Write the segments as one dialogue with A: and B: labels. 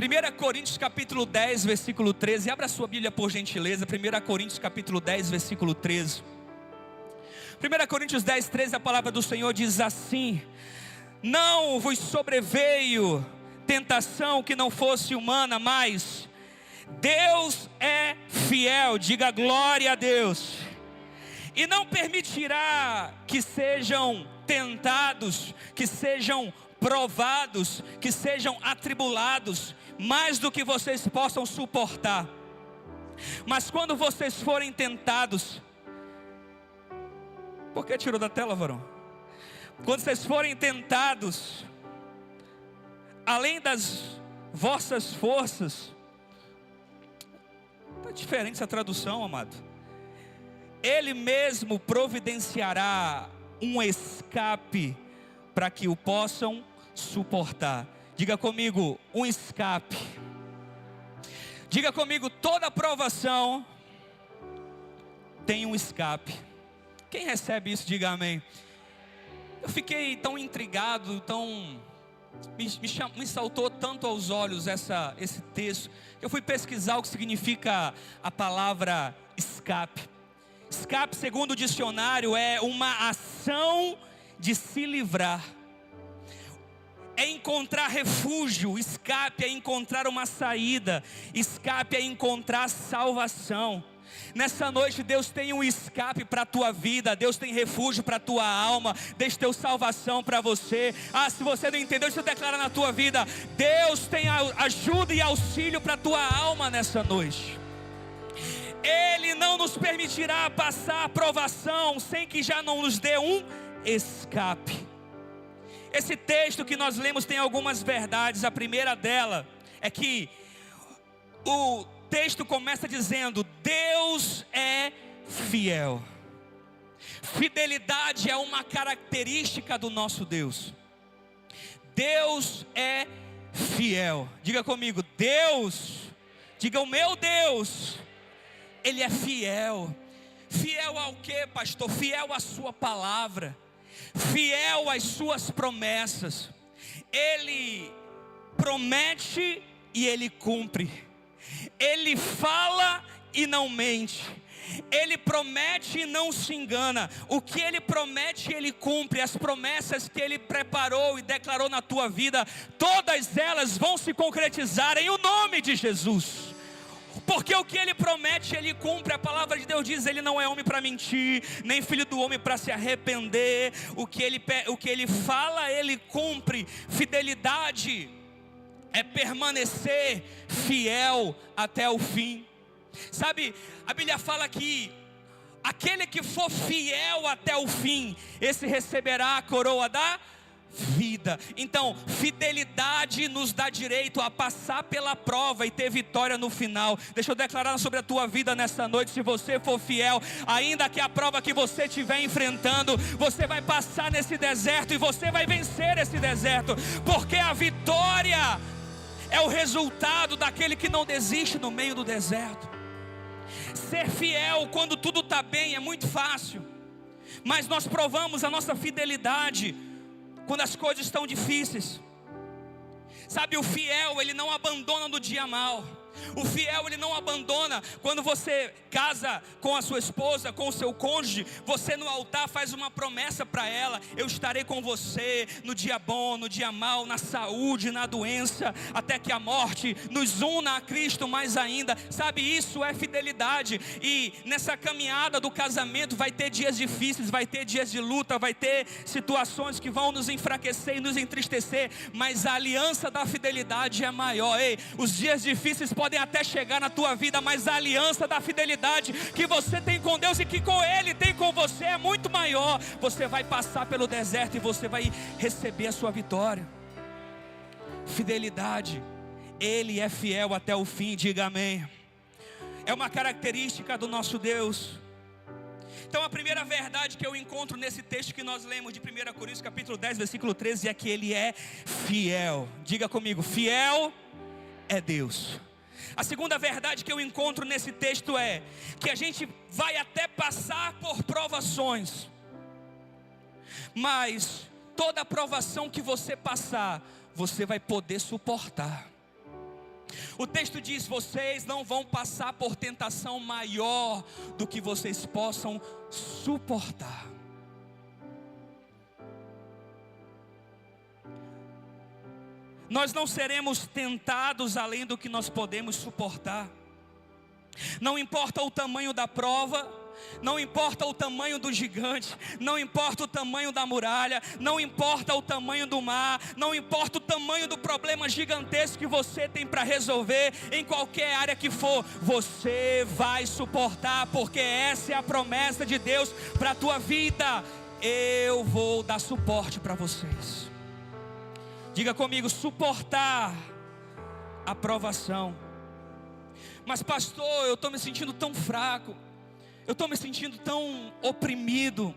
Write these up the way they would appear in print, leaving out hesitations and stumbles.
A: 1 Coríntios capítulo 10, versículo 13. Abra sua Bíblia por gentileza. 1 Coríntios capítulo 10, versículo 13. 1 Coríntios 10, 13, a palavra do Senhor diz assim: não vos sobreveio tentação que não fosse humana, mas Deus é fiel. Diga glória a Deus. E não permitirá que sejam tentados, que sejam provados, que sejam atribulados, mais do que vocês possam suportar. Mas quando vocês forem tentados, por que tirou da tela, varão? Quando vocês forem tentados, além das vossas forças, está diferente essa tradução, amado. Ele mesmo providenciará um escape para que o possam suportar. Diga comigo, um escape. Diga comigo, toda provação tem um escape. Quem recebe isso, diga amém. Eu fiquei tão intrigado, me saltou tanto aos olhos esse texto, que eu fui pesquisar o que significa a palavra escape. Escape, segundo o dicionário, é uma ação de se livrar, é encontrar refúgio. Escape é encontrar uma saída, escape é encontrar salvação. Nessa noite Deus tem um escape para a tua vida, Deus tem refúgio para a tua alma, Deus tem salvação para você. Se você não entendeu, deixa eu declarar na tua vida: Deus tem ajuda e auxílio para a tua alma nessa noite. Ele não nos permitirá passar a provação sem que já não nos dê um escape. Esse texto que nós lemos tem algumas verdades. A primeira dela é que o texto começa dizendo: Deus é fiel. Fidelidade é uma característica do nosso Deus. Deus é fiel. Diga comigo, Deus. Diga, o meu Deus, Ele é fiel. Fiel ao que, pastor? Fiel à sua palavra, fiel às suas promessas. Ele promete e Ele cumpre. Ele fala e não mente. Ele promete e não se engana. O que Ele promete, Ele cumpre. As promessas que Ele preparou e declarou na tua vida, todas elas vão se concretizar em o nome de Jesus. Porque o que Ele promete, Ele cumpre. A palavra de Deus diz: Ele não é homem para mentir, nem filho do homem para se arrepender. O que Ele fala, Ele cumpre. Fidelidade é permanecer fiel até o fim. Sabe, a Bíblia fala que aquele que for fiel até o fim, esse receberá a coroa da vida. Então, fidelidade nos dá direito a passar pela prova e ter vitória no final. Deixa eu declarar sobre a tua vida nessa noite: se você for fiel, ainda que a prova que você estiver enfrentando, você vai passar nesse deserto e você vai vencer esse deserto, porque a vitória é o resultado daquele que não desiste no meio do deserto. Ser fiel quando tudo está bem é muito fácil, mas nós provamos a nossa fidelidade quando as coisas estão difíceis. Sabe, o fiel, ele não abandona no dia mal. O fiel, ele não abandona quando você casa com a sua esposa, com o seu cônjuge. Você no altar faz uma promessa para ela: eu estarei com você no dia bom, no dia mau, na saúde, na doença, até que a morte nos una a Cristo mais ainda. Sabe, isso é fidelidade. E nessa caminhada do casamento vai ter dias difíceis, vai ter dias de luta, vai ter situações que vão nos enfraquecer e nos entristecer, mas a aliança da fidelidade é maior. Ei, os dias difíceis podem até chegar na tua vida, mas a aliança da fidelidade que você tem com Deus e que com Ele tem com você é muito maior. Você vai passar pelo deserto e você vai receber a sua vitória. Fidelidade, Ele é fiel até o fim, diga amém. É uma característica do nosso Deus. Então a primeira verdade que eu encontro nesse texto que nós lemos de 1 Coríntios capítulo 10, versículo 13, é que Ele é fiel. Diga comigo, fiel é Deus. A segunda verdade que eu encontro nesse texto é que a gente vai até passar por provações, mas toda provação que você passar, você vai poder suportar. O texto diz: vocês não vão passar por tentação maior do que vocês possam suportar. Nós não seremos tentados além do que nós podemos suportar. Não importa o tamanho da prova, não importa o tamanho do gigante, não importa o tamanho da muralha, não importa o tamanho do mar, não importa o tamanho do problema gigantesco que você tem para resolver, em qualquer área que for, você vai suportar, porque essa é a promessa de Deus para a tua vida. Eu vou dar suporte para vocês. Diga comigo: suportar a provação. Mas pastor, eu estou me sentindo tão fraco, eu estou me sentindo tão oprimido,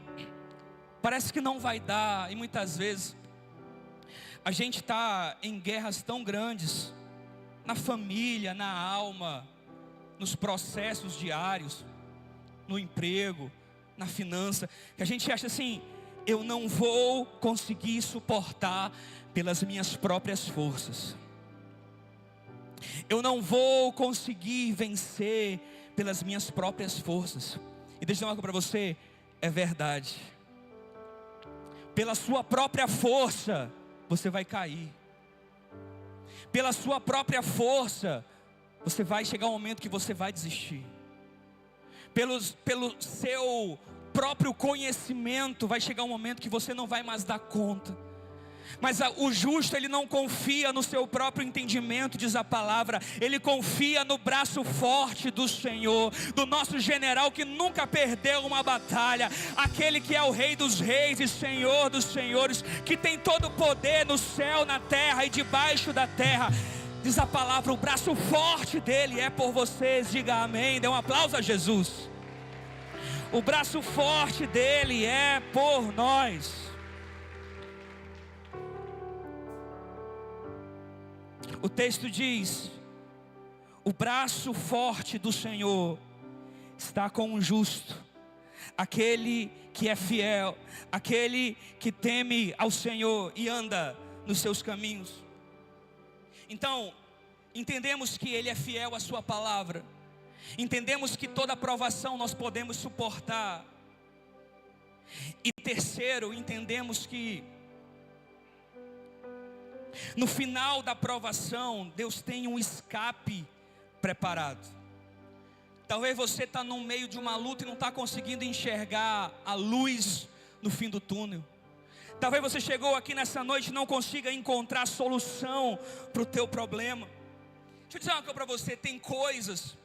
A: parece que não vai dar. E muitas vezes a gente está em guerras tão grandes, na família, na alma, nos processos diários, no emprego, na finança, que a gente acha assim: eu não vou conseguir suportar pelas minhas próprias forças, eu não vou conseguir vencer pelas minhas próprias forças. E deixa eu dizer uma coisa para você: é verdade. Pela sua própria força você vai cair, pela sua própria força você vai chegar um momento que você vai desistir, pelo seu próprio conhecimento vai chegar um momento que você não vai mais dar conta. Mas o justo, ele não confia no seu próprio entendimento, diz a palavra. Ele confia no braço forte do Senhor, do nosso general que nunca perdeu uma batalha, aquele que é o Rei dos reis e Senhor dos senhores, que tem todo o poder no céu, na terra e debaixo da terra. Diz a palavra: o braço forte dele é por vocês. Diga amém, dê um aplauso a Jesus. O braço forte dele é por nós. O texto diz: o braço forte do Senhor está com o justo, aquele que é fiel, aquele que teme ao Senhor e anda nos seus caminhos. Então, entendemos que Ele é fiel à sua palavra, entendemos que toda provação nós podemos suportar. E terceiro, entendemos que no final da provação, Deus tem um escape preparado. Talvez você está no meio de uma luta e não está conseguindo enxergar a luz no fim do túnel. Talvez você chegou aqui nessa noite e não consiga encontrar solução para o teu problema. Deixa eu dizer uma coisa para você: tem coisas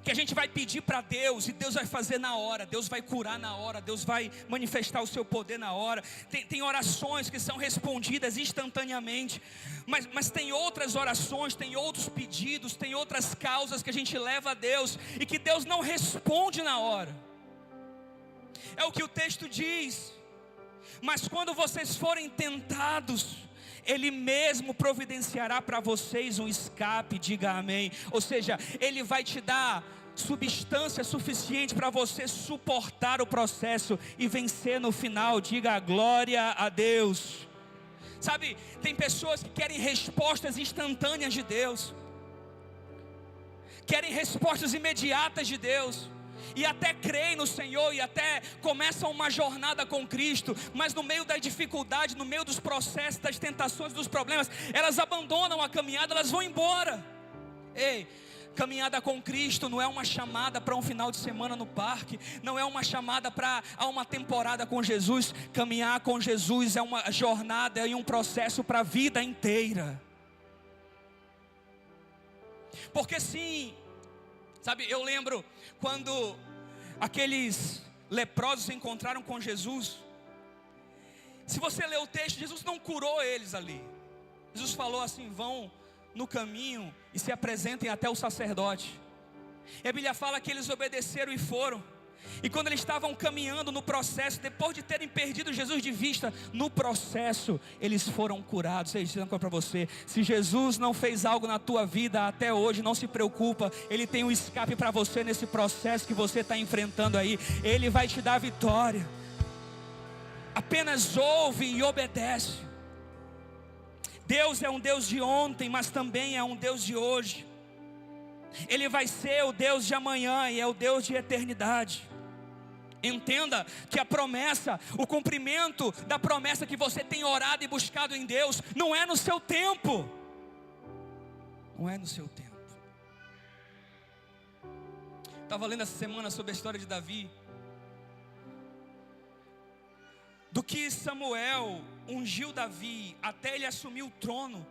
A: que a gente vai pedir para Deus e Deus vai fazer na hora, Deus vai curar na hora, Deus vai manifestar o seu poder na hora. Tem orações que são respondidas instantaneamente, mas tem outras orações, tem outros pedidos, tem outras causas que a gente leva a Deus e que Deus não responde na hora. É o que o texto diz: mas quando vocês forem tentados, Ele mesmo providenciará para vocês um escape. Diga amém. Ou seja, Ele vai te dar substância suficiente para você suportar o processo e vencer no final. Diga glória a Deus. Sabe, tem pessoas que querem respostas instantâneas de Deus, querem respostas imediatas de Deus, e até creem no Senhor, e até começam uma jornada com Cristo, mas no meio da dificuldade, no meio dos processos, das tentações, dos problemas, elas abandonam a caminhada, elas vão embora. Ei, caminhada com Cristo não é uma chamada para um final de semana no parque, não é uma chamada para uma temporada com Jesus. Caminhar com Jesus é uma jornada e um processo para a vida inteira. Porque sim, sabe, eu lembro quando aqueles leprosos se encontraram com Jesus. Se você ler o texto, Jesus não curou eles ali. Jesus falou assim: vão no caminho e se apresentem até o sacerdote. E a Bíblia fala que eles obedeceram e foram. E quando eles estavam caminhando no processo, depois de terem perdido Jesus de vista, no processo eles foram curados. Eu digo uma coisa para você: se Jesus não fez algo na tua vida até hoje, não se preocupa, Ele tem um escape para você nesse processo que você está enfrentando aí. Ele vai te dar vitória. Apenas ouve e obedece. Deus é um Deus de ontem, mas também é um Deus de hoje. Ele vai ser o Deus de amanhã e é o Deus de eternidade. Entenda que a promessa, o cumprimento da promessa que você tem orado e buscado em Deus, não é no seu tempo. Não é no seu tempo. Estava lendo essa semana sobre a história de Davi. Do que Samuel ungiu Davi até ele assumir o trono,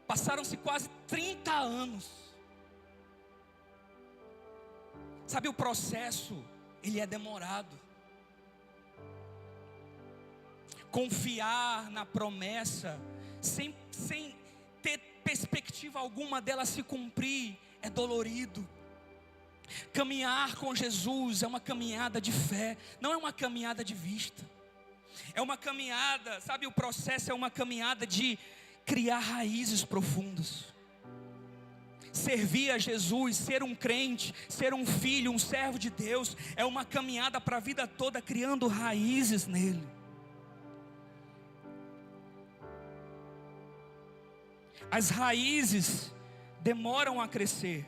A: passaram-se quase 30 anos. Sabe, o processo, ele é demorado. Confiar na promessa, sem ter perspectiva alguma dela se cumprir, é dolorido. Caminhar com Jesus é uma caminhada de fé, não é uma caminhada de vista. É uma caminhada, sabe, o processo é uma caminhada de criar raízes profundas. Servir a Jesus, ser um crente, ser um filho, um servo de Deus, é uma caminhada para a vida toda, criando raízes nele. As raízes demoram a crescer,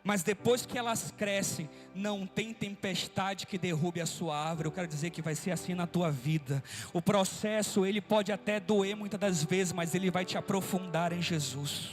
A: mas depois que elas crescem, não tem tempestade que derrube a sua árvore. Eu quero dizer que vai ser assim na tua vida. O processo, ele pode até doer muitas das vezes, mas ele vai te aprofundar em Jesus.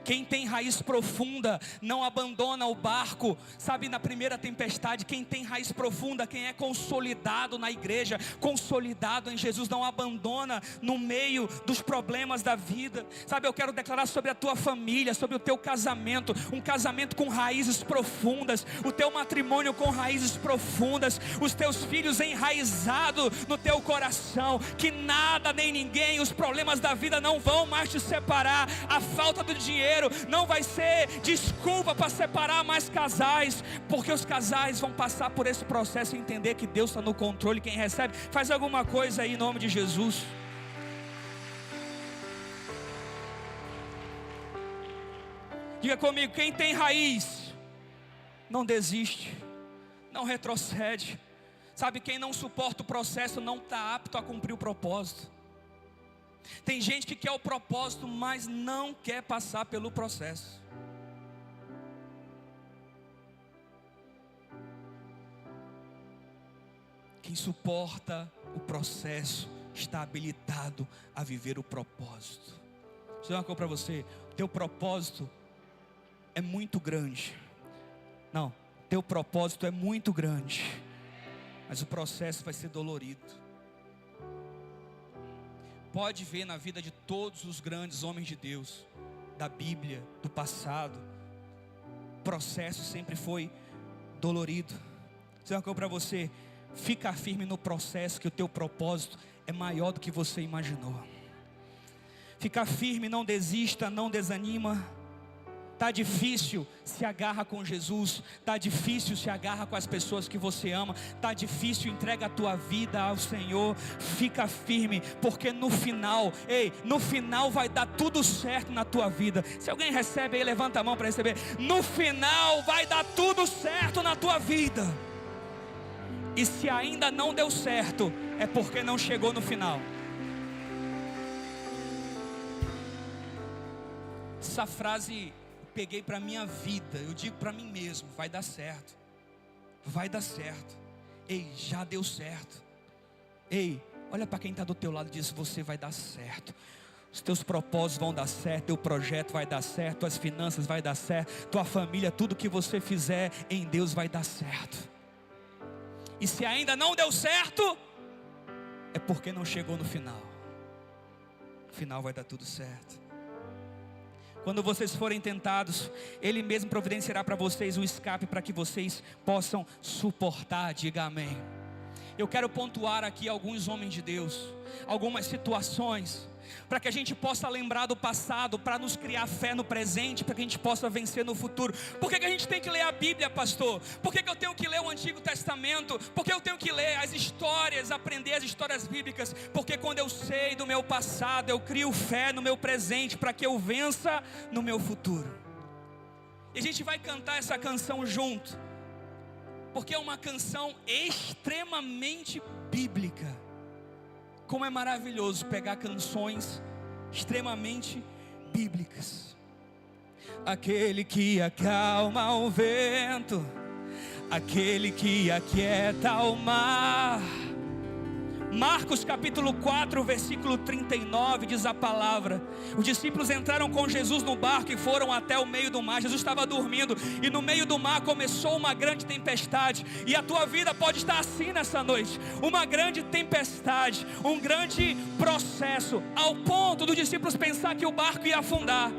A: Quem tem raiz profunda não abandona o barco, sabe, na primeira tempestade. Quem tem raiz profunda, quem é consolidado na igreja, consolidado em Jesus, não abandona no meio dos problemas da vida. Sabe, eu quero declarar sobre a tua família, sobre o teu casamento, um casamento com raízes profundas, o teu matrimônio com raízes profundas, os teus filhos enraizados no teu coração, que nada nem ninguém, os problemas da vida não vão mais te separar, a falta do dinheiro não vai ser desculpa para separar mais casais, porque os casais vão passar por esse processo e entender que Deus está no controle. Quem recebe, faz alguma coisa aí em nome de Jesus. Diga comigo, quem tem raiz não desiste, não retrocede. Sabe, quem não suporta o processo não está apto a cumprir o propósito. Tem gente que quer o propósito, mas não quer passar pelo processo. Quem suporta o processo está habilitado a viver o propósito. Deixa eu dizer uma coisa para você: teu propósito é muito grande. Não, teu propósito é muito grande, mas o processo vai ser dolorido. Pode ver na vida de todos os grandes homens de Deus, da Bíblia, do passado, o processo sempre foi dolorido. Vou dizer uma coisa para você: fica firme no processo, que o teu propósito é maior do que você imaginou. Fica firme, não desista, não desanima. Está difícil, se agarra com Jesus. Está difícil, se agarra com as pessoas que você ama. Está difícil, entrega a tua vida ao Senhor. Fica firme, porque no final, no final vai dar tudo certo na tua vida. Se alguém recebe aí, levanta a mão para receber. No final vai dar tudo certo na tua vida. E se ainda não deu certo, é porque não chegou no final. Essa frase peguei para minha vida, eu digo para mim mesmo: vai dar certo, vai dar certo. Já deu certo. Olha para quem está do teu lado e diz: você vai dar certo. Os teus propósitos vão dar certo, teu projeto vai dar certo, tuas finanças vai dar certo, tua família, tudo que você fizer em Deus vai dar certo. E se ainda não deu certo, é porque não chegou no final. No final vai dar tudo certo. Quando vocês forem tentados, Ele mesmo providenciará para vocês um escape para que vocês possam suportar. Diga amém. Eu quero pontuar aqui alguns homens de Deus, algumas situações, para que a gente possa lembrar do passado, para nos criar fé no presente, para que a gente possa vencer no futuro. Por que a gente tem que ler a Bíblia, pastor? Por que eu tenho que ler o Antigo Testamento? Por que eu tenho que ler as histórias, aprender as histórias bíblicas? Porque quando eu sei do meu passado, eu crio fé no meu presente, para que eu vença no meu futuro. E a gente vai cantar essa canção junto, porque é uma canção extremamente bíblica. Como é maravilhoso pegar canções extremamente bíblicas. Aquele que acalma o vento, aquele que aquieta o mar. Marcos capítulo 4, versículo 39, diz a palavra: os discípulos entraram com Jesus no barco e foram até o meio do mar. Jesus estava dormindo e no meio do mar começou uma grande tempestade. E a tua vida pode estar assim nessa noite, uma grande tempestade, um grande processo, ao ponto dos discípulos pensar que o barco ia afundar.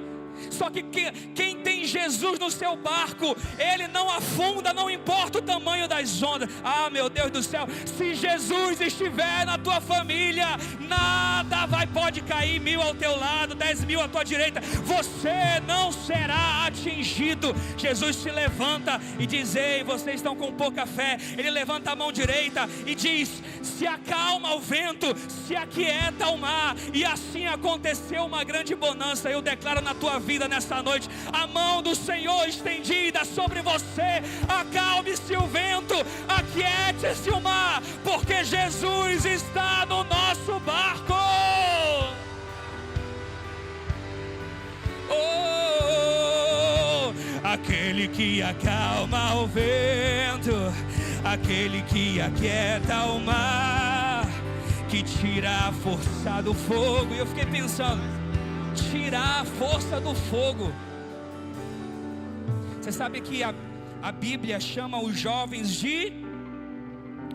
A: Só que quem tem Jesus no seu barco, ele não afunda, não importa o tamanho das ondas. Ah, meu Deus do céu, se Jesus estiver na tua família, nada pode cair 1000 ao teu lado, 10.000 à tua direita, você não será atingido. Jesus se levanta e diz: ei, vocês estão com pouca fé. Ele levanta a mão direita e diz: se acalma o vento, se aquieta o mar. E assim aconteceu uma grande bonança. Eu declaro na tua vida nessa noite, a mão do Senhor estendida sobre você. Acalme-se o vento, aquiete-se o mar, porque Jesus está no nosso barco. Oh, aquele que acalma o vento, aquele que aquieta o mar, que tira a força do fogo. E eu fiquei pensando, tirar a força do fogo. Você sabe que a Bíblia chama os jovens de...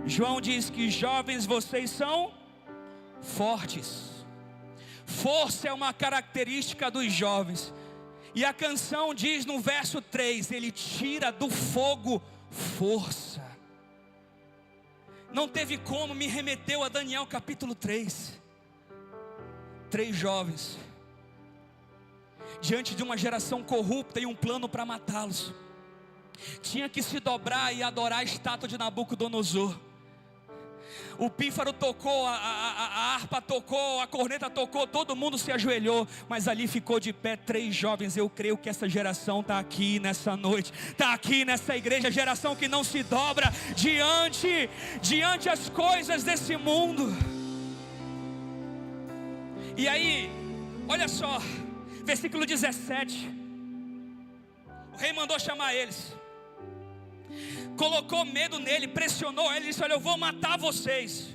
A: João diz que jovens, vocês são fortes. Força é uma característica dos jovens. E a canção diz no verso 3: ele tira do fogo força. Não teve como, me remeteu a Daniel capítulo 3. 3 jovens diante de uma geração corrupta e um plano para matá-los. Tinha que se dobrar e adorar a estátua de Nabucodonosor. O pífaro tocou, a harpa tocou, a corneta tocou, todo mundo se ajoelhou, mas ali ficou de pé 3 jovens. Eu creio que essa geração está aqui nessa noite, está aqui nessa igreja, geração que não se dobra diante as coisas desse mundo. E aí, olha só, versículo 17, o rei mandou chamar eles, colocou medo nele, pressionou ele, disse: olha, eu vou matar vocês.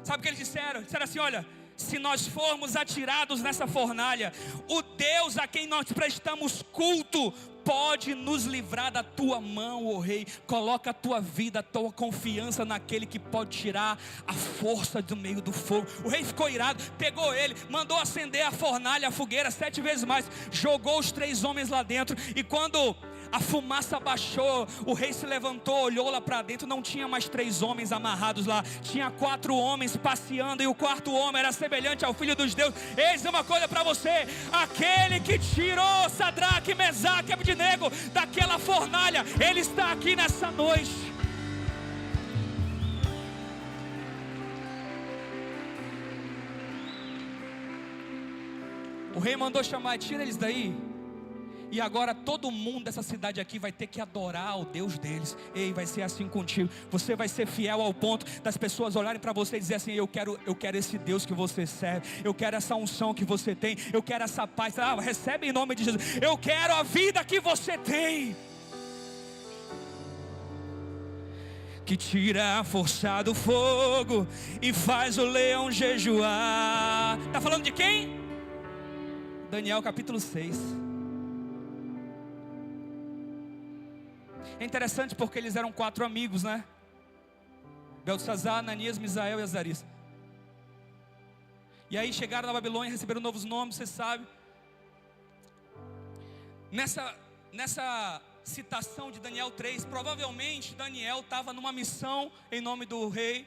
A: Sabe o que eles disseram? Disseram assim: olha, se nós formos atirados nessa fornalha, o Deus a quem nós prestamos culto pode nos livrar da tua mão, ó rei. Coloca a tua vida, a tua confiança naquele que pode tirar a força do meio do fogo. O rei ficou irado, pegou ele, mandou acender a fornalha, a fogueira 7 vezes mais, jogou os 3 homens lá dentro. E quando a fumaça baixou, o rei se levantou, olhou lá para dentro, não tinha mais 3 homens amarrados lá, tinha 4 homens passeando, e o 4º homem era semelhante ao filho dos deuses. Eis uma coisa para você: aquele que tirou Sadraque, Mesaque e Abednego daquela fornalha, ele está aqui nessa noite. O rei mandou chamar: tira eles daí. E agora todo mundo dessa cidade aqui vai ter que adorar o Deus deles. Ei, vai ser assim contigo. Você vai ser fiel ao ponto das pessoas olharem para você e dizer assim: eu quero esse Deus que você serve. Eu quero essa unção que você tem. Eu quero essa paz. Recebe em nome de Jesus. Eu quero a vida que você tem. Que tira a força do fogo e faz o leão jejuar. Está falando de quem? Daniel capítulo 6. É interessante porque eles eram 4 amigos, né? Beltesazar, Ananias, Misael e Azarias. E aí chegaram na Babilônia, receberam novos nomes, você sabe. Nessa citação de Daniel 3, provavelmente Daniel estava numa missão em nome do rei.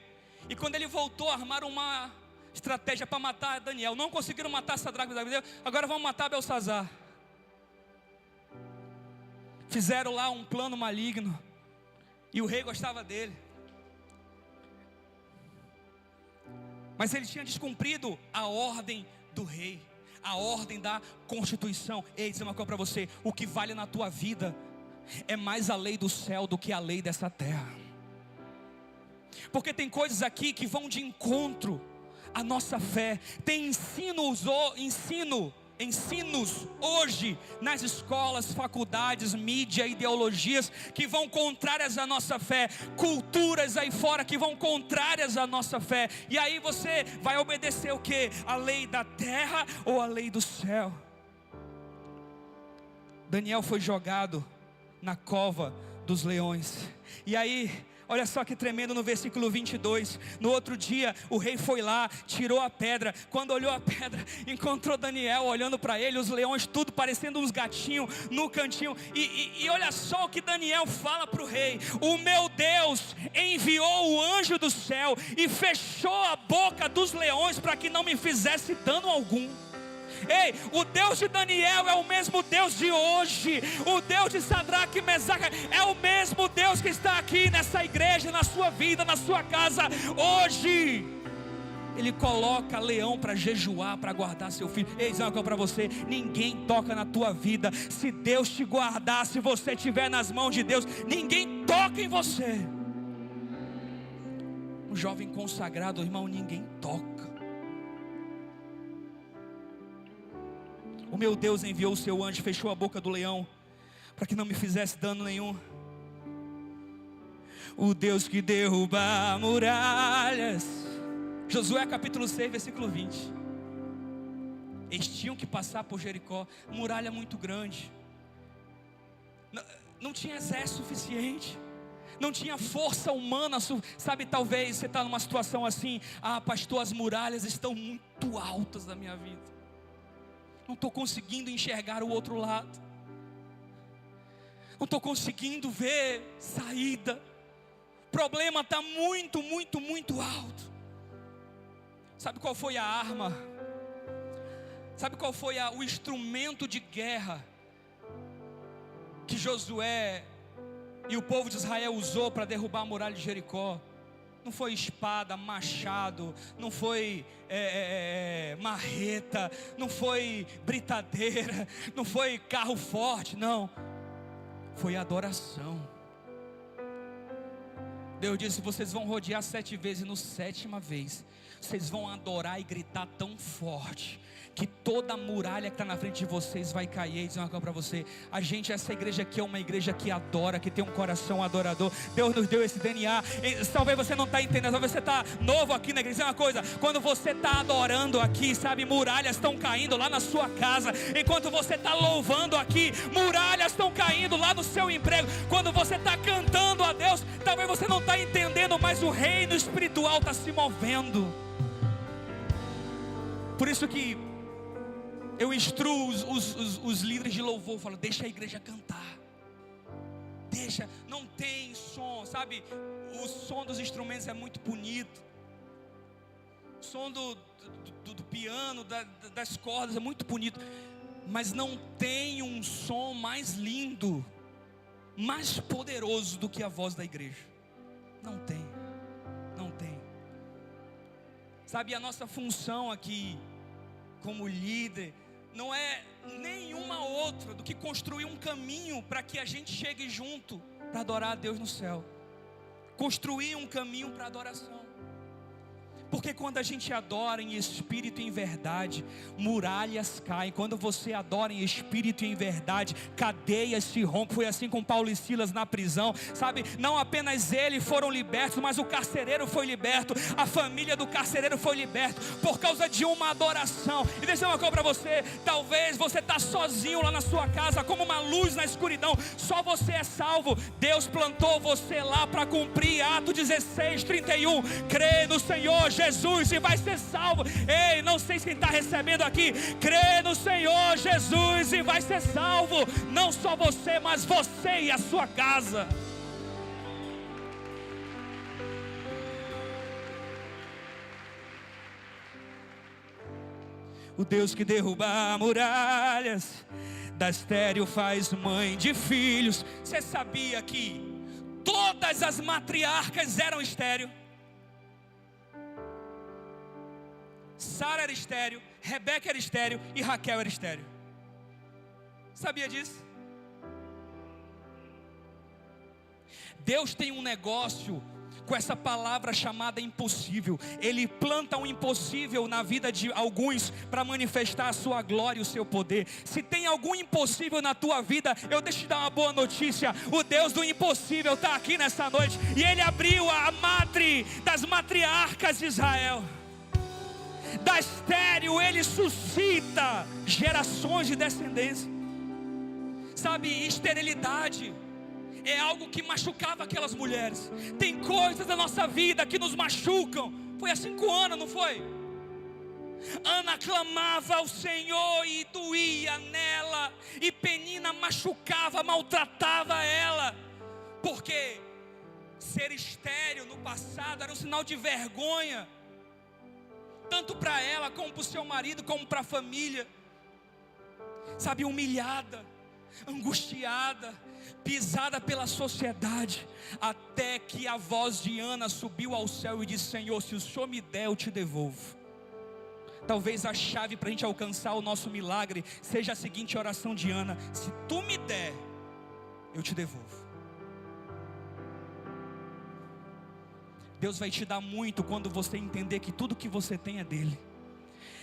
A: E quando ele voltou, armaram uma estratégia para matar Daniel. Não conseguiram matar Sadraque, agora vamos matar Beltesazar. Fizeram lá um plano maligno, e o rei gostava dele, mas ele tinha descumprido a ordem do rei, a ordem da Constituição. Ei, dizer uma coisa para você: o que vale na tua vida é mais a lei do céu do que a lei dessa terra. Porque tem coisas aqui que vão de encontro a nossa fé. Tem ensinos hoje nas escolas, faculdades, mídia, ideologias que vão contrárias à nossa fé, culturas aí fora que vão contrárias à nossa fé. E aí você vai obedecer o quê? A lei da terra ou a lei do céu? Daniel foi jogado na cova dos leões. E aí, olha só que tremendo, no versículo 22, no outro dia o rei foi lá, tirou a pedra. Quando olhou a pedra, encontrou Daniel olhando para ele, os leões tudo parecendo uns gatinhos no cantinho. E olha só o que Daniel fala para o rei: o meu Deus enviou o anjo do céu e fechou a boca dos leões para que não me fizesse dano algum. Ei, o Deus de Daniel é o mesmo Deus de hoje. O Deus de Sadraque e Mesaque é o mesmo Deus que está aqui nessa igreja, na sua vida, na sua casa hoje. Ele coloca leão para jejuar, para guardar seu filho. Ei, diz uma coisa para você: ninguém toca na tua vida. Se Deus te guardar, se você estiver nas mãos de Deus, ninguém toca em você. Um jovem consagrado, irmão, ninguém toca. O meu Deus enviou o seu anjo, fechou a boca do leão, para que não me fizesse dano nenhum. O Deus que derruba muralhas. Josué capítulo 6, versículo 20. Eles tinham que passar por Jericó, muralha muito grande. Não tinha exército suficiente, não tinha força humana. Sabe, talvez você está numa situação assim: ah, pastor, as muralhas estão muito altas na minha vida, não estou conseguindo enxergar o outro lado, não estou conseguindo ver saída, o problema está muito, muito, muito alto. Sabe qual foi a arma? Sabe qual foi o instrumento de guerra que Josué e o povo de Israel usou para derrubar a muralha de Jericó? Não foi espada, machado, não foi marreta, não foi britadeira, não foi carro forte, não. Foi adoração. Deus disse: vocês vão rodear 7 vezes, e no 7ª vez vocês vão adorar e gritar tão forte que toda a muralha que está na frente de vocês vai cair. E dizer uma coisa para você: essa igreja aqui é uma igreja que adora, que tem um coração adorador. Deus nos deu esse DNA. Talvez você não está entendendo, talvez você está novo aqui na igreja. Dizer uma coisa: quando você está adorando aqui, sabe, muralhas estão caindo lá na sua casa. Enquanto você está louvando aqui, muralhas estão caindo lá no seu emprego. Quando você está cantando a Deus, talvez você não está entendendo, mas o reino espiritual está se movendo. Por isso que eu instruo os líderes de louvor, falo: deixa a igreja cantar, deixa, não tem som, sabe, o som dos instrumentos é muito bonito, o som do piano, das cordas é muito bonito, mas não tem um som mais lindo, mais poderoso do que a voz da igreja. Não tem, não tem. Sabe, a nossa função aqui como líder não é nenhuma outra do que construir um caminho para que a gente chegue junto para adorar a Deus no céu. Construir um caminho para adoração. Porque quando a gente adora em espírito e em verdade, muralhas caem. Quando você adora em espírito e em verdade, cadeias se rompem. Foi assim com Paulo e Silas na prisão, sabe? Não apenas eles foram libertos, mas o carcereiro foi liberto, a família do carcereiro foi liberta, por causa de uma adoração. E deixa eu dizer uma coisa para você: talvez você está sozinho lá na sua casa, como uma luz na escuridão, só você é salvo. Deus plantou você lá para cumprir Atos 16:31. Crê no Senhor Jesus e vai ser salvo. Ei, não sei quem está recebendo aqui. Crê no Senhor Jesus e vai ser salvo. Não só você, mas você e a sua casa. O Deus que derruba muralhas, da estéril faz mãe de filhos. Você sabia que todas as matriarcas eram estéril? Sara era estéril, Rebeca era estéril e Raquel era estéril. Sabia disso? Deus tem um negócio com essa palavra chamada impossível. Ele planta um impossível na vida de alguns para manifestar a sua glória e o seu poder. Se tem algum impossível na tua vida, eu deixo te dar uma boa notícia: o Deus do impossível está aqui nessa noite, e Ele abriu a madre das matriarcas de Israel. Da estéril Ele suscita gerações de descendência. Sabe, esterilidade é algo que machucava aquelas mulheres. Tem coisas da nossa vida que nos machucam. Foi assim com Ana, não foi? Ana clamava ao Senhor e doía nela, e Penina machucava, maltratava ela, porque ser estéril no passado era um sinal de vergonha, tanto para ela, como para o seu marido, como para a família. Sabe, humilhada, angustiada, pisada pela sociedade, até que a voz de Ana subiu ao céu e disse: Senhor, se o Senhor me der, eu te devolvo. Talvez a chave para a gente alcançar o nosso milagre seja a seguinte oração de Ana: se tu me der, eu te devolvo. Deus vai te dar muito quando você entender que tudo que você tem é dele.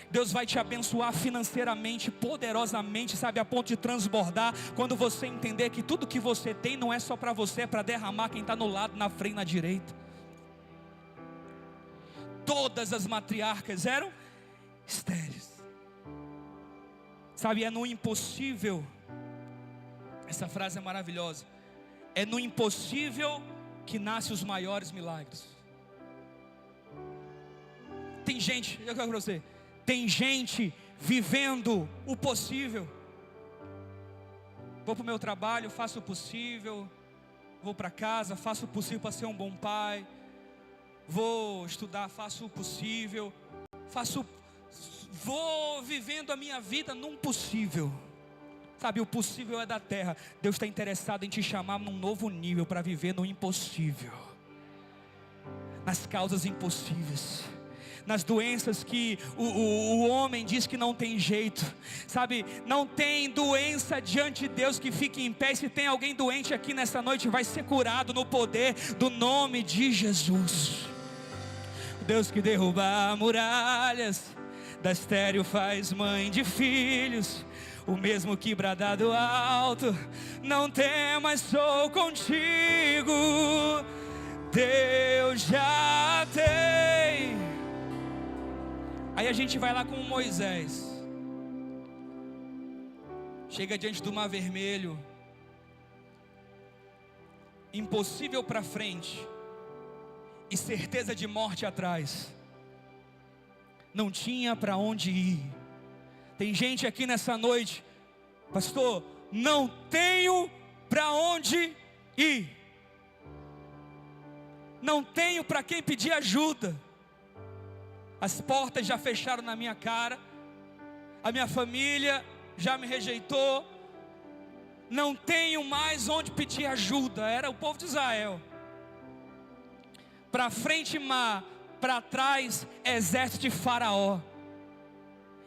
A: Deus vai te abençoar financeiramente, poderosamente, sabe, a ponto de transbordar, quando você entender que tudo que você tem não é só para você, é para derramar quem está no lado, na frente, na direita. Todas as matriarcas eram estéreis. Sabe, é no impossível, essa frase é maravilhosa, é no impossível que nascem os maiores milagres. Tem gente, eu quero para você, tem gente vivendo o possível. Vou para o meu trabalho, faço o possível. Vou para casa, faço o possível para ser um bom pai. Vou estudar, faço o possível. Vou vivendo a minha vida num possível. Sabe, o possível é da terra. Deus está interessado em te chamar num novo nível, para viver no impossível, nas causas impossíveis, nas doenças que o homem diz que não tem jeito. Sabe, não tem doença diante de Deus que fique em pé. Se tem alguém doente aqui nessa noite, vai ser curado no poder do nome de Jesus. O Deus que derruba muralhas, da estéril faz mãe de filhos, o mesmo que bradado alto: não temas, sou contigo. Deus já tem. Aí a gente vai lá com Moisés, chega diante do mar vermelho, impossível para frente e certeza de morte atrás. Não tinha para onde ir. Tem gente aqui nessa noite: pastor, não tenho para onde ir, não tenho para quem pedir ajuda. As portas já fecharam na minha cara, a minha família já me rejeitou, não tenho mais onde pedir ajuda. Era o povo de Israel. Para frente mar, para trás exército de Faraó.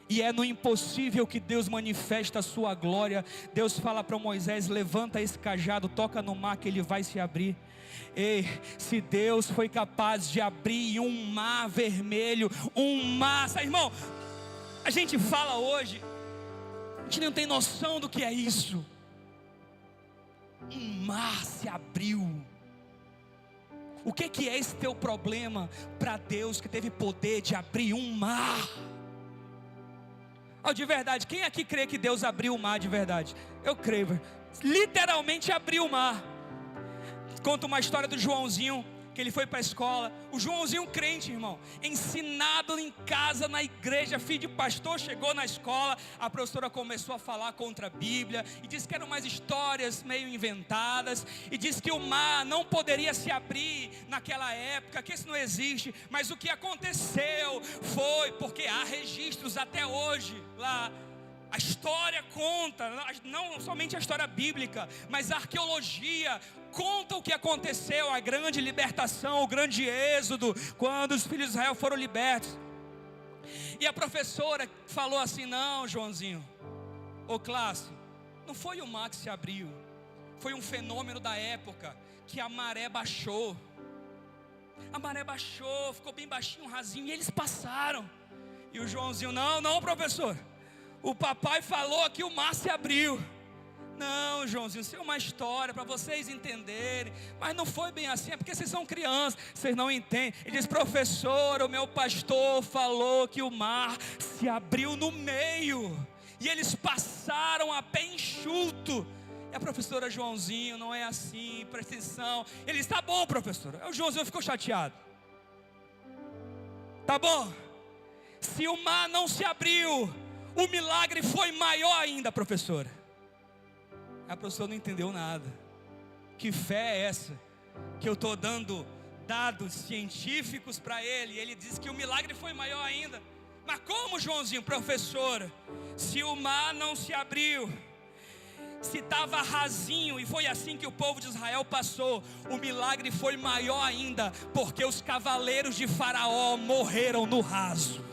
A: E é no impossível que Deus manifesta a sua glória. Deus fala para Moisés: levanta esse cajado, toca no mar que ele vai se abrir. Ei, se Deus foi capaz de abrir um mar vermelho, um mar, sabe, irmão, a gente fala hoje, a gente não tem noção do que é isso. Um mar se abriu. O que é esse teu problema para Deus, que teve poder de abrir um mar? Oh, de verdade, quem aqui crê que Deus abriu o mar de verdade? Eu creio, literalmente abriu o mar. Conta uma história do Joãozinho, que ele foi para a escola. O Joãozinho crente, irmão, ensinado em casa, na igreja, filho de pastor, chegou na escola, a professora começou a falar contra a Bíblia, e disse que eram umas histórias meio inventadas, e disse que o mar não poderia se abrir naquela época, que isso não existe. Mas o que aconteceu foi, porque há registros até hoje lá, a história conta, não somente a história bíblica, mas a arqueologia conta o que aconteceu, a grande libertação, o grande êxodo, quando os filhos de Israel foram libertos. E a professora falou assim: não, Joãozinho, ô classe, não foi o mar que se abriu, foi um fenômeno da época, que a maré baixou. A maré baixou, ficou bem baixinho, rasinho, e eles passaram. E o Joãozinho: não, professor, o papai falou que o mar se abriu. Não, Joãozinho, isso é uma história para vocês entenderem, mas não foi bem assim, é porque vocês são crianças, vocês não entendem. Ele diz: professor, o meu pastor falou que o mar se abriu no meio, e eles passaram a pé enxuto. E a professora: Joãozinho, não é assim, presta atenção. Ele disse: tá bom, professora. O Joãozinho ficou chateado. Tá bom, se o mar não se abriu, o milagre foi maior ainda, professora. A professora não entendeu nada. Que fé é essa? Que eu estou dando dados científicos para ele, e ele diz que o milagre foi maior ainda. Mas como, Joãozinho? Professora, se o mar não se abriu, se estava rasinho, e foi assim que o povo de Israel passou, o milagre foi maior ainda, porque os cavaleiros de Faraó morreram no raso.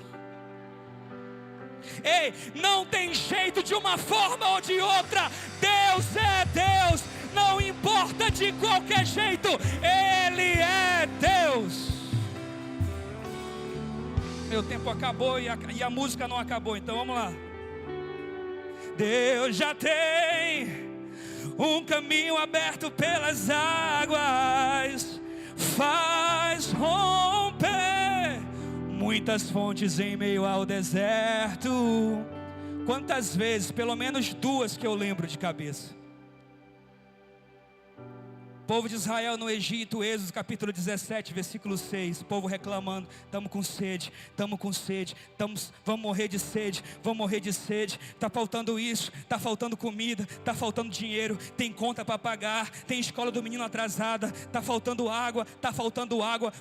A: Ei, não tem jeito, de uma forma ou de outra, Deus é Deus, não importa de qualquer jeito, Ele é Deus. Meu tempo acabou e a música não acabou, então vamos lá. Deus já tem um caminho aberto pelas águas, faz romper muitas fontes em meio ao deserto. Quantas vezes? Pelo menos duas que eu lembro de cabeça. Povo de Israel no Egito, Êxodo capítulo 17, versículo 6. Povo reclamando: estamos com sede, vamos morrer de sede, está faltando isso, está faltando comida, está faltando dinheiro, tem conta para pagar, tem escola do menino atrasada, está faltando água.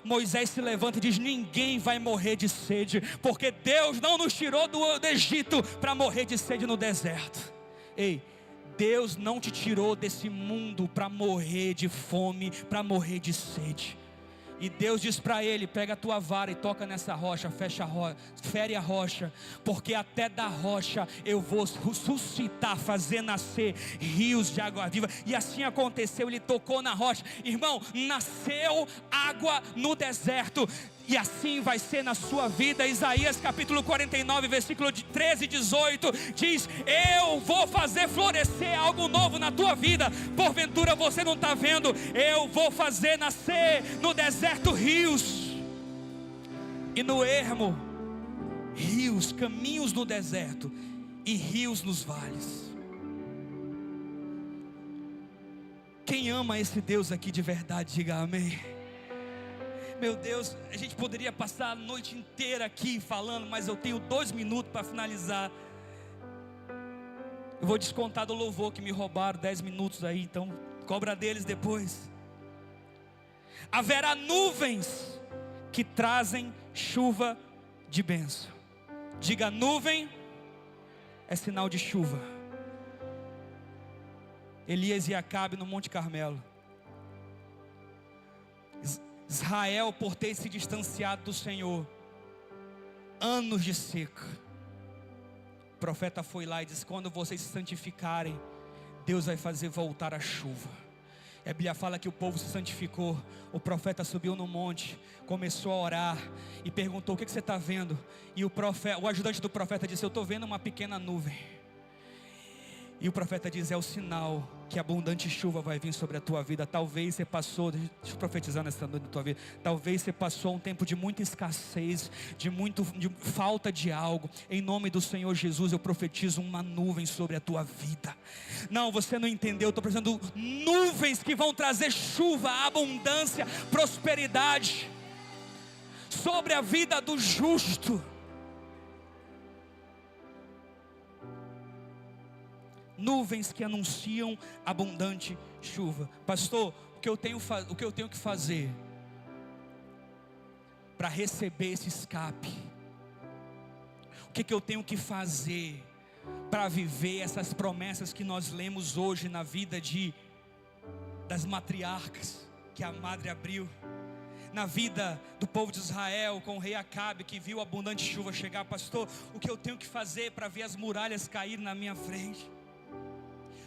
A: Moisés se levanta e diz: ninguém vai morrer de sede, porque Deus não nos tirou do Egito para morrer de sede no deserto. Ei, Deus não te tirou desse mundo para morrer de fome, para morrer de sede. E Deus diz para ele: pega a tua vara e toca nessa rocha, fere a rocha, porque até da rocha eu vou suscitar, fazer nascer rios de água viva. E assim aconteceu, ele tocou na rocha, irmão, nasceu água no deserto. E assim vai ser na sua vida. Isaías capítulo 49, versículo 13 e 18 diz: eu vou fazer florescer algo novo na tua vida. Porventura você não está vendo? Eu vou fazer nascer no deserto rios, e no ermo rios, caminhos no deserto e rios nos vales. Quem ama esse Deus aqui de verdade, diga amém. Meu Deus, a gente poderia passar a noite inteira aqui falando, mas eu tenho 2 minutos para finalizar. Eu vou descontar do louvor que me roubaram 10 minutos aí, então cobra deles depois. Haverá nuvens que trazem chuva de bênção. Diga: nuvem é sinal de chuva. Elias e Acabe no Monte Carmelo. Israel, por ter se distanciado do Senhor, anos de seca. O profeta foi lá e disse: quando vocês se santificarem, Deus vai fazer voltar a chuva. A Bíblia fala que o povo se santificou. O profeta subiu no monte, começou a orar e perguntou: o que você está vendo? E o ajudante do profeta disse: eu estou vendo uma pequena nuvem. E o profeta diz: é o sinal que abundante chuva vai vir sobre a tua vida. Talvez você passou, deixa eu profetizar nessa noite da tua vida. Talvez você passou um tempo de muita escassez, de falta de algo. Em nome do Senhor Jesus, eu profetizo uma nuvem sobre a tua vida. Não, você não entendeu. Eu estou precisando de nuvens que vão trazer chuva, abundância, prosperidade sobre a vida do justo. Nuvens que anunciam abundante chuva. Pastor, o que eu tenho que fazer para receber esse escape? O que eu tenho que fazer para viver essas promessas que nós lemos hoje na vida das matriarcas que a madre abriu? Na vida do povo de Israel com o rei Acabe, que viu a abundante chuva chegar. Pastor, o que eu tenho que fazer para ver as muralhas cair na minha frente?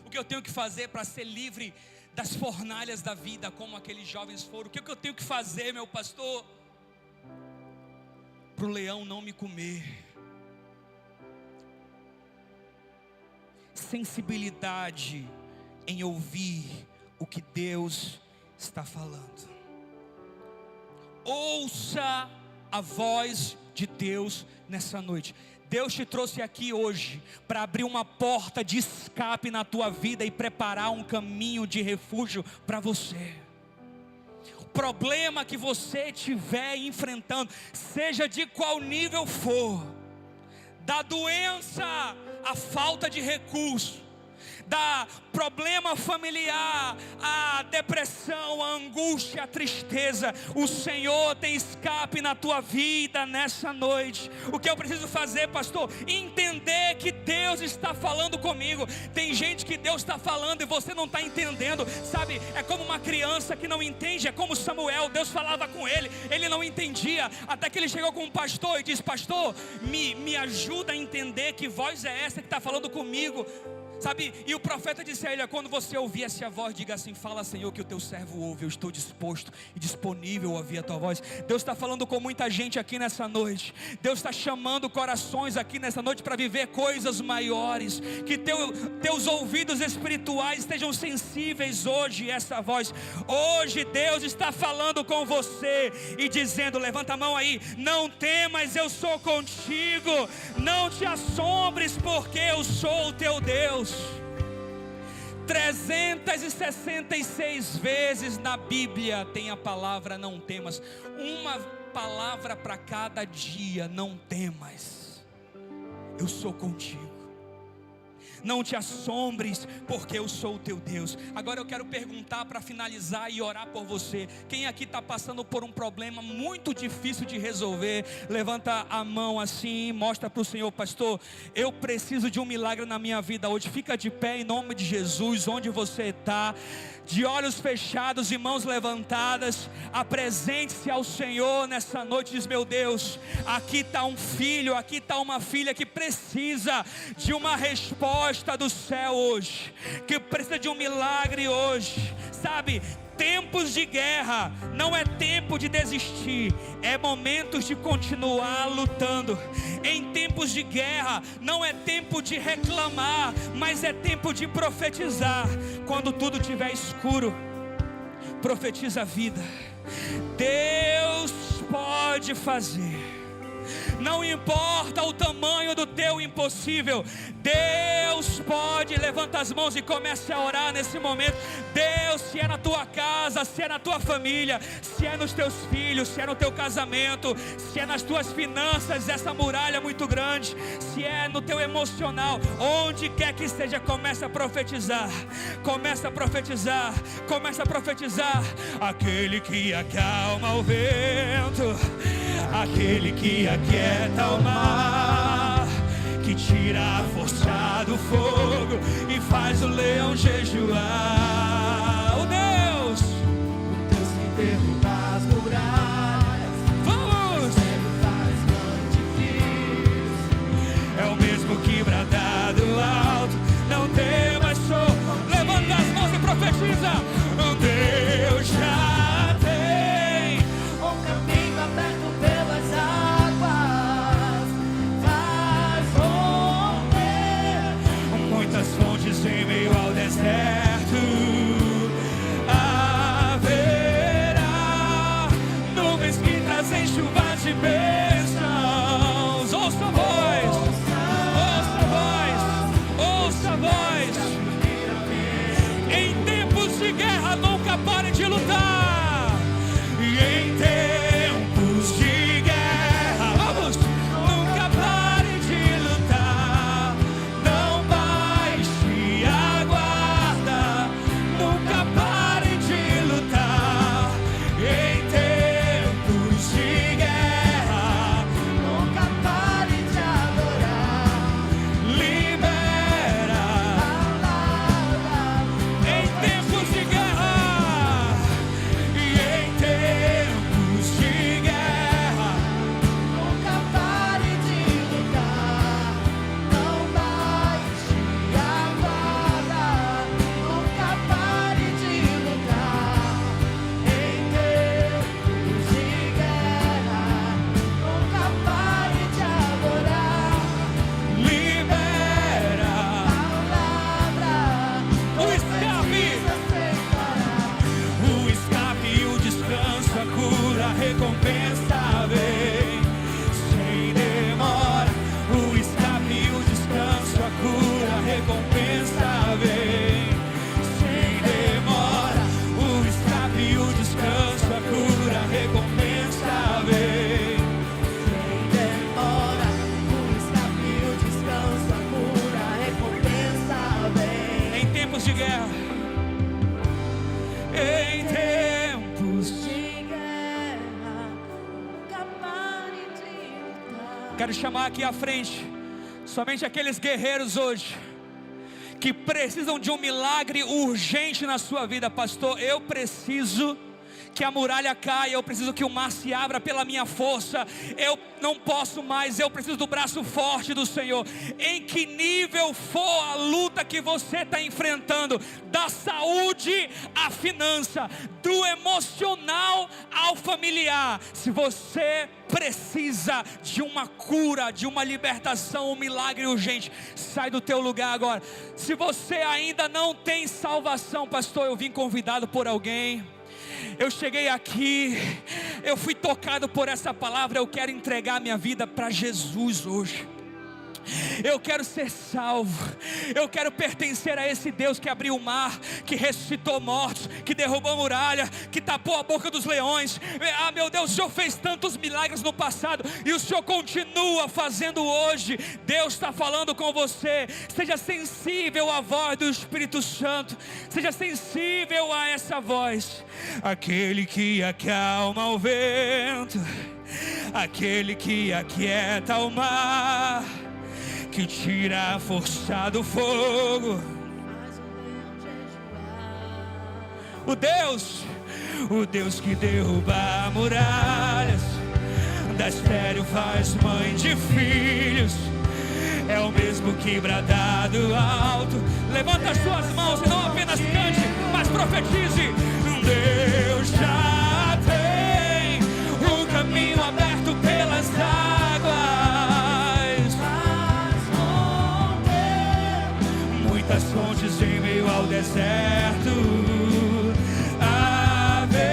A: O que eu tenho que fazer para ser livre das fornalhas da vida, como aqueles jovens foram. O que eu tenho que fazer, meu pastor, para o leão não me comer? Sensibilidade em ouvir o que Deus está falando. Ouça a voz de Deus nessa noite. Deus te trouxe aqui hoje para abrir uma porta de escape na tua vida e preparar um caminho de refúgio para você. O problema que você estiver enfrentando, seja de qual nível for, da doença à falta de recurso, da problema familiar, a depressão, a angústia, a tristeza, o Senhor tem escape na tua vida nessa noite. O que eu preciso fazer, pastor? Entender que Deus está falando comigo. Tem gente que Deus está falando e você não está entendendo, sabe? É como uma criança que não entende. É como Samuel, Deus falava com ele, ele não entendia, até que ele chegou com um pastor e disse: pastor, me ajuda a entender que voz é essa que está falando comigo, sabe? E o profeta disse a ele: quando você ouvir essa voz, diga assim: fala, Senhor, que o teu servo ouve. Eu estou disposto e disponível a ouvir a tua voz. Deus está falando com muita gente aqui nessa noite. Deus está chamando corações aqui nessa noite para viver coisas maiores. Que teus ouvidos espirituais estejam sensíveis hoje a essa voz. Hoje Deus está falando com você e dizendo: levanta a mão aí, não temas, eu sou contigo. Não te assombres, porque eu sou o teu Deus. 366 vezes na Bíblia tem a palavra não temas. Uma palavra para cada dia: não temas, eu sou contigo. Não te assombres, porque eu sou o teu Deus. Agora eu quero perguntar para finalizar e orar por você. Quem aqui está passando por um problema muito difícil de resolver? Levanta a mão assim, mostra para o Senhor: pastor, eu preciso de um milagre na minha vida hoje. Fica de pé em nome de Jesus, onde você está, de olhos fechados e mãos levantadas. Apresente-se ao Senhor nessa noite. Diz: meu Deus, aqui está um filho, aqui está uma filha que precisa de uma resposta do céu hoje, que precisa de um milagre hoje, sabe? Tempos de guerra não é tempo de desistir, é momentos de continuar lutando. Em tempos de guerra não é tempo de reclamar, mas é tempo de profetizar. Quando tudo estiver escuro, profetiza a vida. Deus pode fazer. Não importa o tamanho do teu impossível, Deus pode. Levanta as mãos e comece a orar nesse momento. Deus, se é na tua casa, se é na tua família, se é nos teus filhos, se é no teu casamento, se é nas tuas finanças, essa muralha muito grande, se é no teu emocional, onde quer que seja, comece a profetizar. Comece a profetizar, comece a profetizar. Aquele que acalma o vento, aquele que aquieta o mar, que tira a força do fogo e faz o leão jejuar. O Deus que derruba as muralhas, vamos! É o mesmo que bradar do alto: não temas, sou. Levanta as mãos e profetiza. Deus já tem um caminho aberto pelas águas, faz romper muitas fontes guerra, em tempos
B: de guerra, nunca pare de lutar.
A: Quero chamar aqui à frente somente aqueles guerreiros hoje que precisam de um milagre urgente na sua vida. Pastor, eu preciso que a muralha caia, eu preciso que o mar se abra pela minha força, eu não posso mais, eu preciso do braço forte do Senhor. Em que nível for a luta que você está enfrentando, da saúde à finança, do emocional ao familiar, se você precisa de uma cura, de uma libertação, um milagre urgente, sai do teu lugar agora. Se você ainda não tem salvação, pastor, eu vim convidado por alguém. Eu cheguei aqui, eu fui tocado por essa palavra. Eu quero entregar minha vida para Jesus hoje. Eu quero ser salvo, eu quero pertencer a esse Deus que abriu o mar, que ressuscitou mortos, que derrubou a muralha, que tapou a boca dos leões. Ah, meu Deus, o Senhor fez tantos milagres no passado e o Senhor continua fazendo hoje. Deus está falando com você. Seja sensível à voz do Espírito Santo, seja sensível a essa voz. Aquele que acalma o vento, aquele que aquieta o mar, que tira a força do fogo. O Deus que derruba muralhas, da estéril faz mãe de filhos, é o mesmo que bradado alto. Levanta as suas mãos e não apenas cante, mas profetize. Deus já tem o caminho aberto pelas águas, muitas fontes em meio ao deserto. Haverá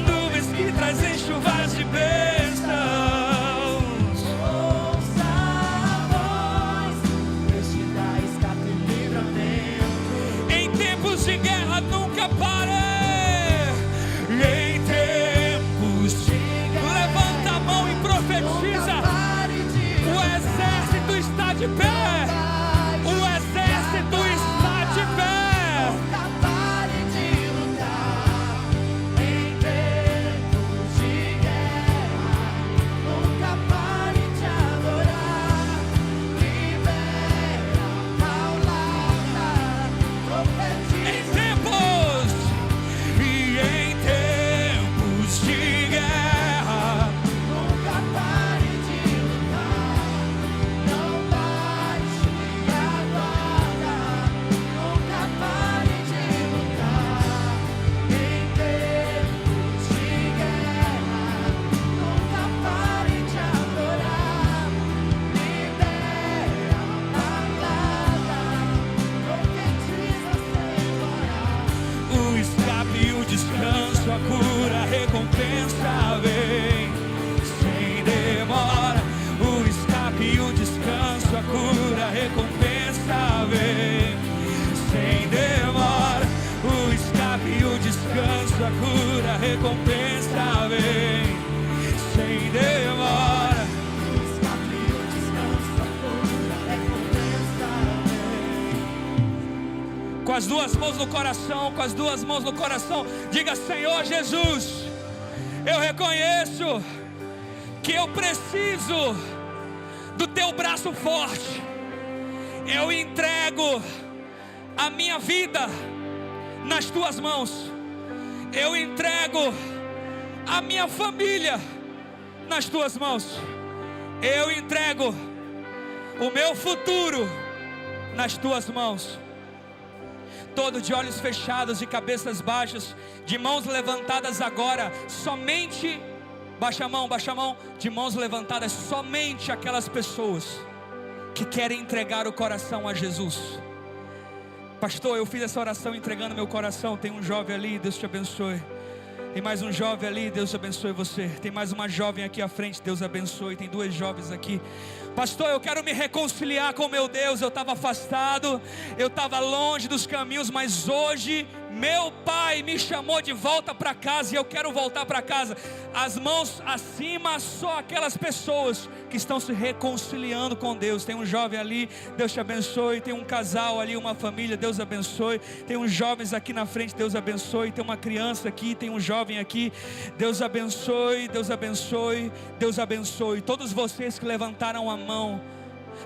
A: nuvens que trazem chuvas de bênçãos.
B: Ouça a voz, Deus te dá escape e livramento.
A: Em tempos de guerra nunca pare. Em tempos de guerra, levanta a mão e profetiza. O exército está de pé. O exército está de pé.
B: Nunca pare de lutar. Em tempos de guerra, nunca pare de adorar. Libera, paulada, profetiza.
A: Em tempos e em tempos de guerra,
B: Nunca pare de lutar. Não baixe a guarda. Nunca pare de lutar. Em tempos de guerra, nunca pare de adorar. Libera a palavra, profetiza sem parar.
A: o escape e o descanso, a cura, a recompensa vem sem demora. O escape e o descanso, a cura, a recompensa vem sem demora. O escape e o descanso, a cura, a recompensa vem sem demora.
B: O escape e o descanso, a cura, a recompensa vem.
A: Com as duas mãos no coração, com as duas mãos no coração, diga: Senhor Jesus, eu reconheço que eu preciso do teu braço forte. Eu entrego a minha vida nas tuas mãos. Eu entrego a minha família nas tuas mãos. Eu entrego o meu futuro nas tuas mãos. Todo de olhos fechados, de cabeças baixas, de mãos levantadas agora, somente, baixa a mão, de mãos levantadas, somente aquelas pessoas que querem entregar o coração a Jesus. Pastor, eu fiz essa oração entregando meu coração. Tem um jovem ali, Deus te abençoe. Tem mais um jovem ali, Deus abençoe você. Tem mais uma jovem aqui à frente, Deus abençoe. Tem duas jovens aqui. Pastor, eu quero me reconciliar com meu Deus. Eu estava afastado, eu estava longe dos caminhos, mas hoje Meu pai me chamou de volta para casa e eu quero voltar para casa. As mãos acima, só aquelas pessoas que estão se reconciliando com Deus. Tem um jovem ali, Deus te abençoe. Tem um casal ali, uma família, Deus abençoe. Tem uns jovens aqui na frente, Deus abençoe. Tem uma criança aqui, tem um jovem aqui, Deus abençoe, Deus abençoe, Deus abençoe. Todos vocês que levantaram a mão,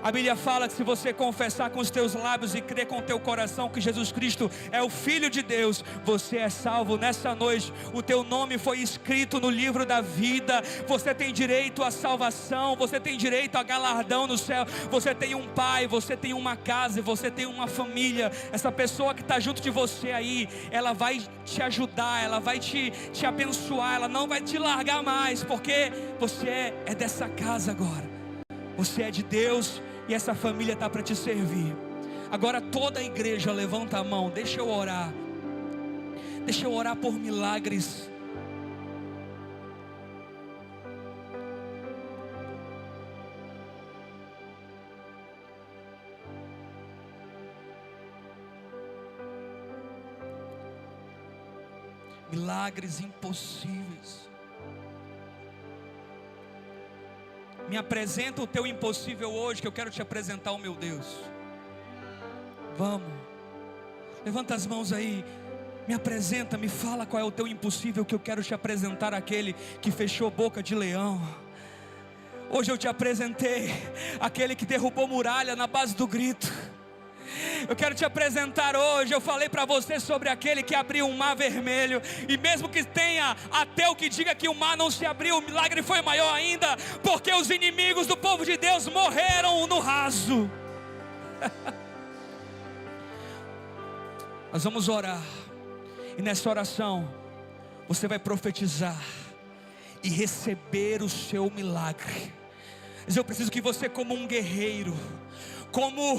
A: a Bíblia fala que se você confessar com os teus lábios e crer com o teu coração que Jesus Cristo é o Filho de Deus, você é salvo. Nessa noite, o teu nome foi escrito no livro da vida. Você tem direito à salvação, você tem direito a galardão no céu. Você tem um pai, você tem uma casa, você tem uma família. Essa pessoa que está junto de você aí, ela vai te ajudar, ela vai te abençoar, ela não vai te largar mais, porque você é dessa casa agora. Você é de Deus e essa família está para te servir. Agora toda a igreja levanta a mão. Deixa eu orar. Deixa eu orar por milagres. Milagres impossíveis. Me apresenta o teu impossível hoje, que eu quero te apresentar o meu Deus. Vamos, levanta as mãos aí. Me apresenta, me fala qual é o teu impossível, que eu quero te apresentar aquele que fechou boca de leão. Hoje eu te apresentei aquele que derrubou muralha na base do grito. Eu quero te apresentar hoje. Eu falei para você sobre aquele que abriu um mar vermelho. E mesmo que tenha ateu que diga que o mar não se abriu, o milagre foi maior ainda, porque os inimigos do povo de Deus morreram no raso. Nós vamos orar. E nessa oração você vai profetizar e receber o seu milagre. Mas eu preciso que você, como um guerreiro, como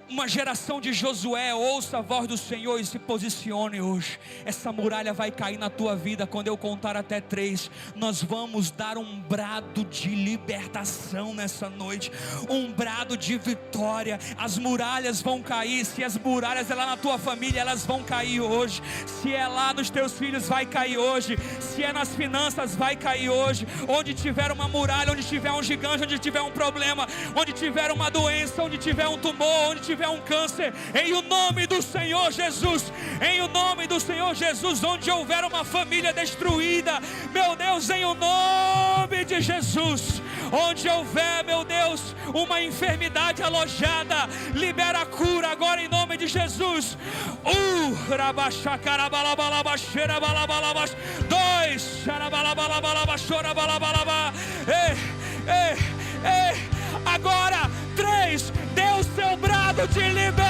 A: uma geração de Josué, ouça a voz do Senhor e se posicione hoje. Essa muralha vai cair na tua vida. Quando eu contar até 3, nós vamos dar um brado de libertação nessa noite, um brado de vitória. As muralhas vão cair. Se as muralhas é lá na tua família, elas vão cair hoje. Se é lá nos teus filhos, vai cair hoje. Se é nas finanças, vai cair hoje. Onde tiver uma muralha, onde tiver um gigante, onde tiver um problema, onde tiver uma doença, onde tiver um tumor, onde tiver um câncer, em o nome do Senhor Jesus, em o nome do Senhor Jesus, onde houver uma família destruída, meu Deus, em o nome de Jesus, onde houver, meu Deus, uma enfermidade alojada, libera a cura agora em nome de Jesus. 2, agora 3, dê o seu brado de liberdade.